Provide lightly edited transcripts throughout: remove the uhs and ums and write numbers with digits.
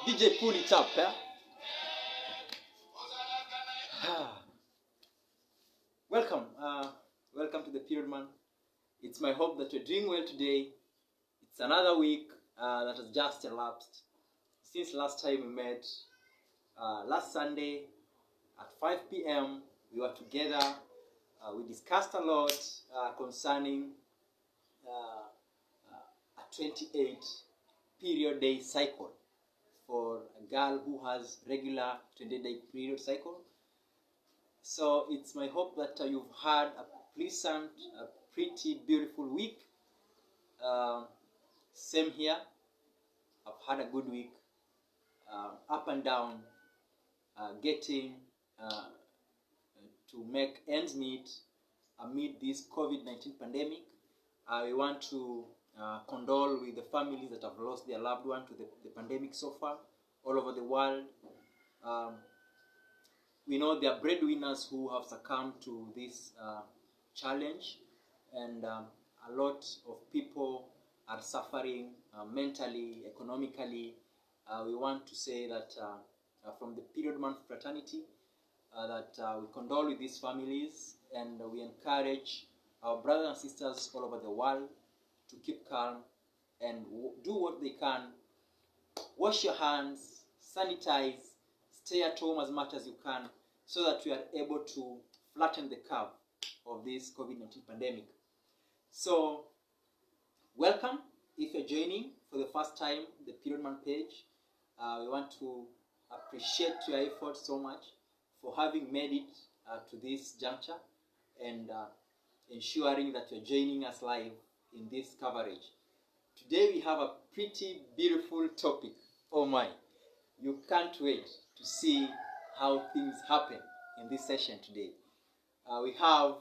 DJ, pull it up, eh? Welcome to the Period Man. It's my hope that you're doing well today. It's another week that has just elapsed since last time we met. Last Sunday at 5 p.m. we were together. We discussed a lot concerning a 28 period day cycle for a girl who has regular 28-day period cycle. So it's my hope that you've had a pleasant, a pretty beautiful week. Same here. I've had a good week. Up and down, getting to make ends meet amid this COVID-19 pandemic. We want to condole with the families that have lost their loved one to the pandemic so far all over the world. We know there are breadwinners who have succumbed to this challenge, and a lot of people are suffering mentally, economically. We want to say that from the Period Man fraternity, that we condole with these families, and we encourage our brothers and sisters all over the world to keep calm and do what they can. Wash your hands, sanitize, stay at home as much as you can, so that we are able to flatten the curve of this COVID-19 pandemic. So, welcome if you're joining for the first time the Period Man page. We want to appreciate your effort so much for having made it to this juncture and ensuring that you're joining us live in this coverage. Today we have a pretty beautiful topic. Oh my, you can't wait to see how things happen in this session today. We have,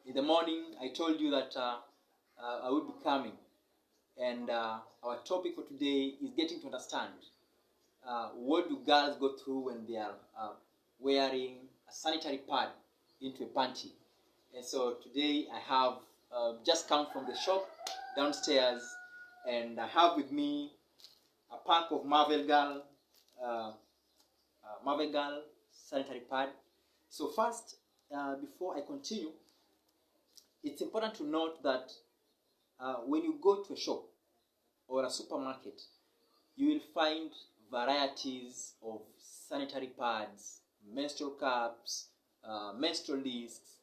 in the morning, I told you that I would be coming. And our topic for today is getting to understand what do girls go through when they are wearing a sanitary pad into a panty. And so today I have just come from the shop downstairs, and I have with me a pack of Marvel Girl sanitary pad. So first, before I continue, it's important to note that when you go to a shop or a supermarket, you will find varieties of sanitary pads, menstrual cups, menstrual discs,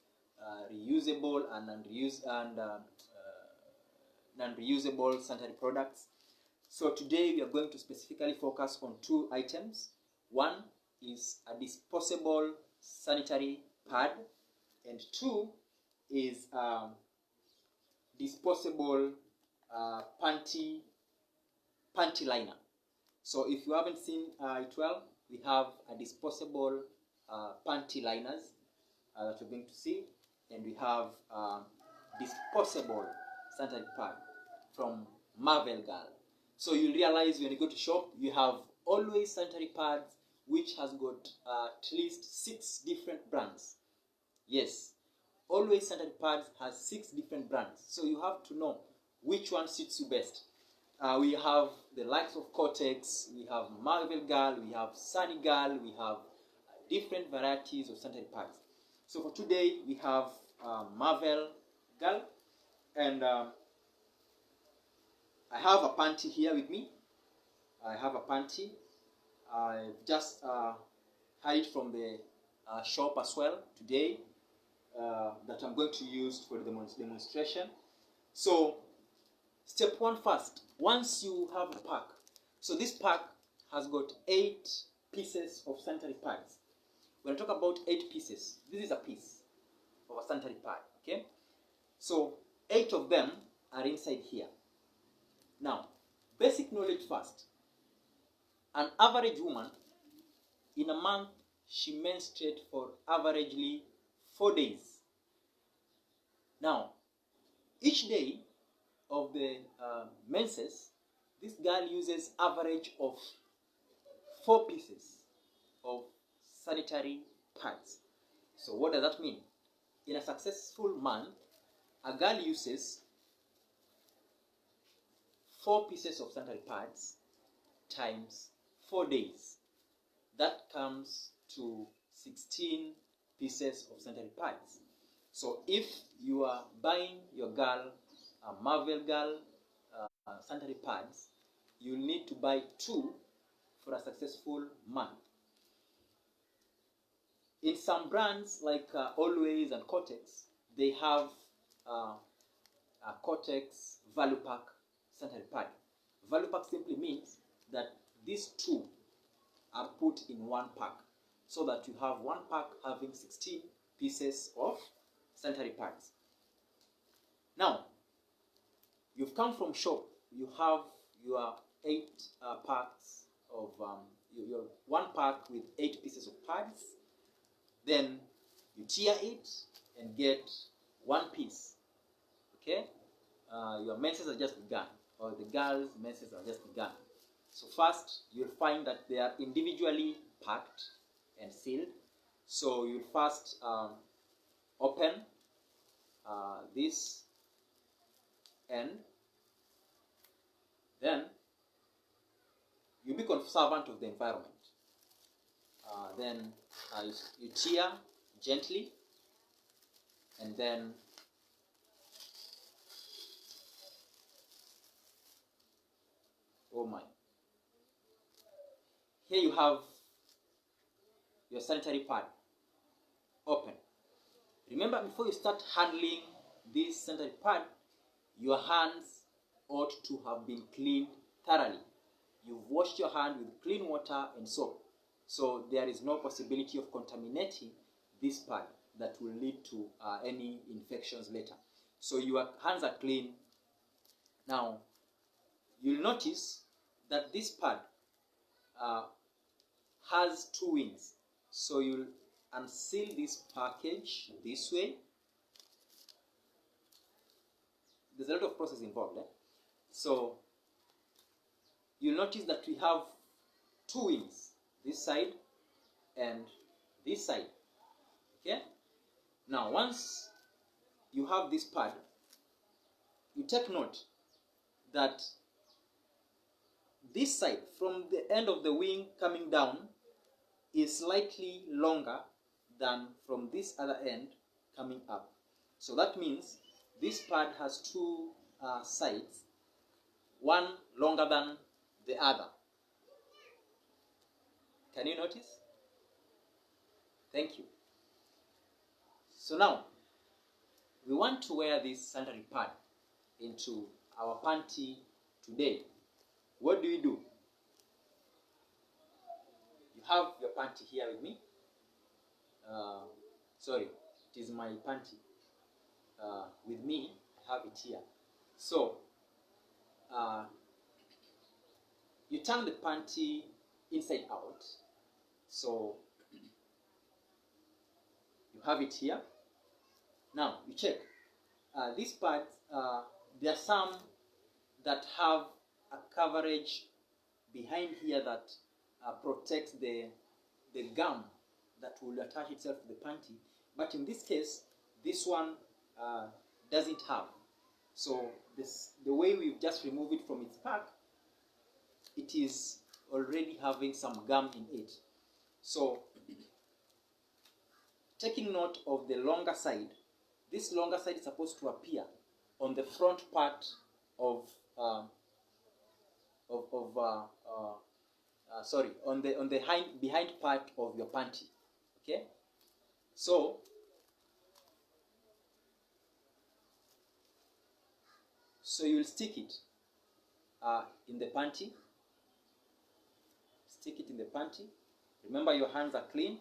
reusable and non-reusable sanitary products. So today we are going to specifically focus on two items. One is a disposable sanitary pad, and two is disposable panty liner. So if you haven't seen it well, we have a disposable panty liners that you're going to see, and we have disposable sanitary pad from Marvel Girl. So you realize when you go to shop, you have always sanitary pads which has got at least 6 different brands. Yes, always sanitary pads has 6 different brands. So you have to know which one suits you best. We have the likes of Cortex, we have Marvel Girl, we have Sunny Girl, we have different varieties of sanitary pads. So for today, we have Marvel Girl, and I have a panty here with me. I have a panty. I just had it from the shop as well today, that I'm going to use for the demonstration. So step one first, once you have a pack, so this pack has got 8 pieces of sanitary pads. When I talk about 8 pieces, this is a piece of a sanitary pad, okay? So 8 of them are inside here. Now, basic knowledge first. An average woman, in a month, she menstruates for averagely 4 days. Now, each day of the menses, this girl uses average of 4 pieces of sanitary pads. So what does that mean? In a successful month, a girl uses 4 pieces of sanitary pads times 4 days. That comes to 16 pieces of sanitary pads. So if you are buying your girl a Marvel Girl sanitary pads, you need to buy 2 for a successful month. In some brands like Always and Cortex, they have a Cortex Value Pack sanitary pad. Value Pack simply means that these 2 are put in one pack, so that you have one pack having 16 pieces of sanitary pads. Now, you've come from shop, you have your 8 packs of your one pack with 8 pieces of pads. Then you tear it and get 1 piece. Okay, your menses are just begun, or the girl's menses are just begun. So first, you'll find that they are individually packed and sealed. So you'll first open this end. Then you'll be observant of the environment. Then you tear gently, and then oh my, here you have your sanitary pad open. Remember, before you start handling this sanitary pad, your hands ought to have been cleaned thoroughly. You've washed your hand with clean water and soap, so there is no possibility of contaminating this pad that will lead to any infections later. So your hands are clean. Now, you'll notice that this pad has 2 wings. So you'll unseal this package this way. There's a lot of process involved. So you'll notice that we have 2 wings, this side and this side. Okay? Now, once you have this pad, you take note that this side, from the end of the wing coming down, is slightly longer than from this other end coming up. So that means this pad has 2 sides, one longer than the other. Can you notice? Thank you. So now, we want to wear this sanitary pad into our panty today. What do? You have your panty here with me. Sorry, it is my panty. With me, I have it here. So, you turn the panty inside out. So, you have it here. Now, you check. These pads, there are some that have a coverage behind here that protects the gum that will attach itself to the panty. But in this case, this one doesn't have. So the way we've just removed it from its pack, it is already having some gum in it. So taking note of the longer side, this longer side is supposed to appear on the front part of on the behind part of your panty. Okay, so So you'll stick it in the panty. Stick it in the panty. Remember, your hands are clean.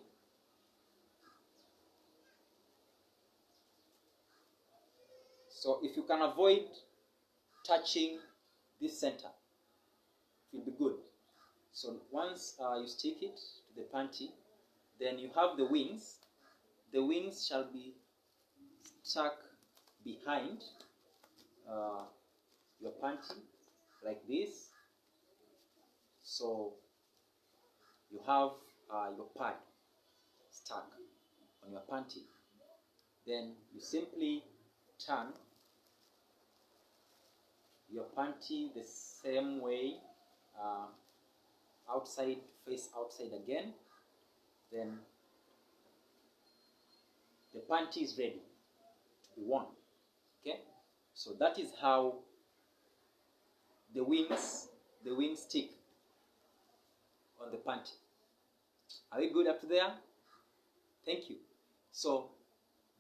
So if you can avoid touching this center, it will be good. So once you stick it to the panty, then you have the wings. The wings shall be stuck behind your panty like this. So you have your pad stuck on your panty. Then you simply turn your panty the same way, outside, face outside again. Then the panty is ready to be worn. Okay, so that is how the wings stick on the panty. Are we good up to there? Thank you. So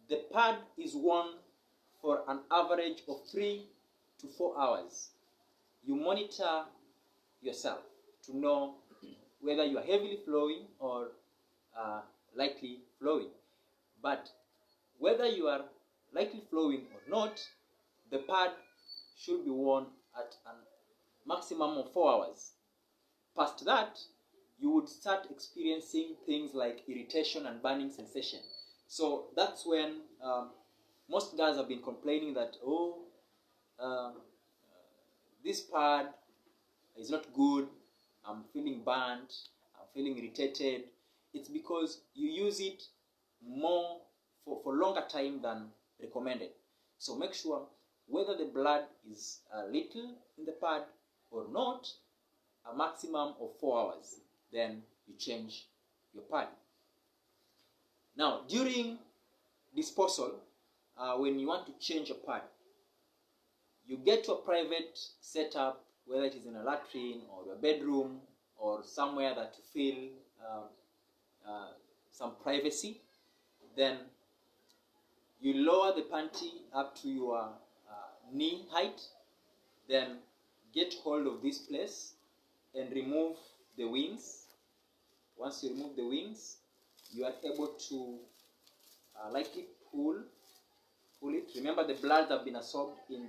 the pad is worn for an average of 3 to 4 hours. You monitor yourself to know whether you are heavily flowing or lightly flowing. But whether you are lightly flowing or not, the pad should be worn at a maximum of 4 hours. Past that, you would start experiencing things like irritation and burning sensation. So that's when most guys have been complaining that, this pad is not good, I'm feeling burnt, I'm feeling irritated. It's because you use it more for longer time than recommended. So make sure whether the blood is little in the pad or not, a maximum of 4 hours. Then you change your pad. Now, during disposal, when you want to change your pad, you get to a private setup, whether it is in a latrine or your bedroom or somewhere that you feel some privacy. Then you lower the panty up to your knee height. Then get hold of this place and remove the wings. Once you remove the wings, you are able to lightly pull it. Remember, the blood have been absorbed in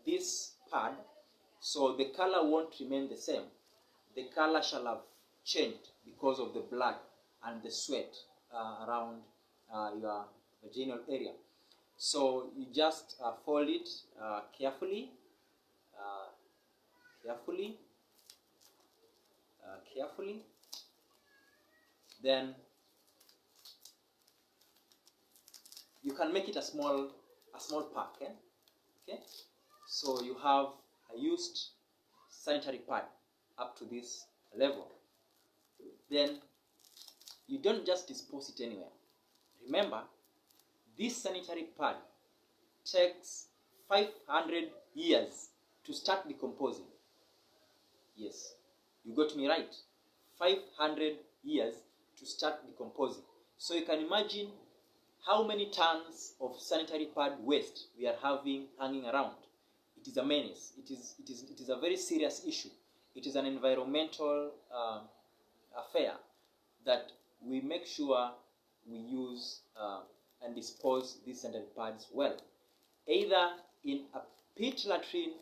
this pad, so the color won't remain the same. The color shall have changed because of the blood and the sweat around your vaginal area. So you just fold it carefully. Then you can make it a small pack. Okay. So you have a used sanitary pad up to this level. Then you don't just dispose it anywhere. Remember, this sanitary pad takes 500 years to start decomposing. Yes, you got me right. 500 years to start decomposing. So you can imagine how many tons of sanitary pad waste we are having hanging around. It is a menace. It is a very serious issue. It is an environmental affair that we make sure we use and dispose these sanitary pads well. Either in a pit latrine,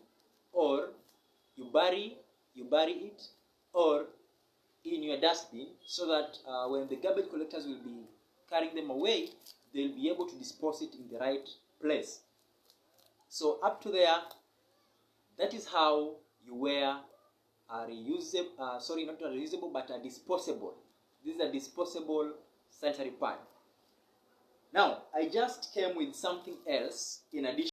or you bury it, or in your dustbin, so that when the garbage collectors will be carrying them away, they'll be able to dispose it in the right place. So up to there, that is how you wear a reusable, not a reusable, but a disposable. This is a disposable sanitary pad. Now, I just came with something else in addition.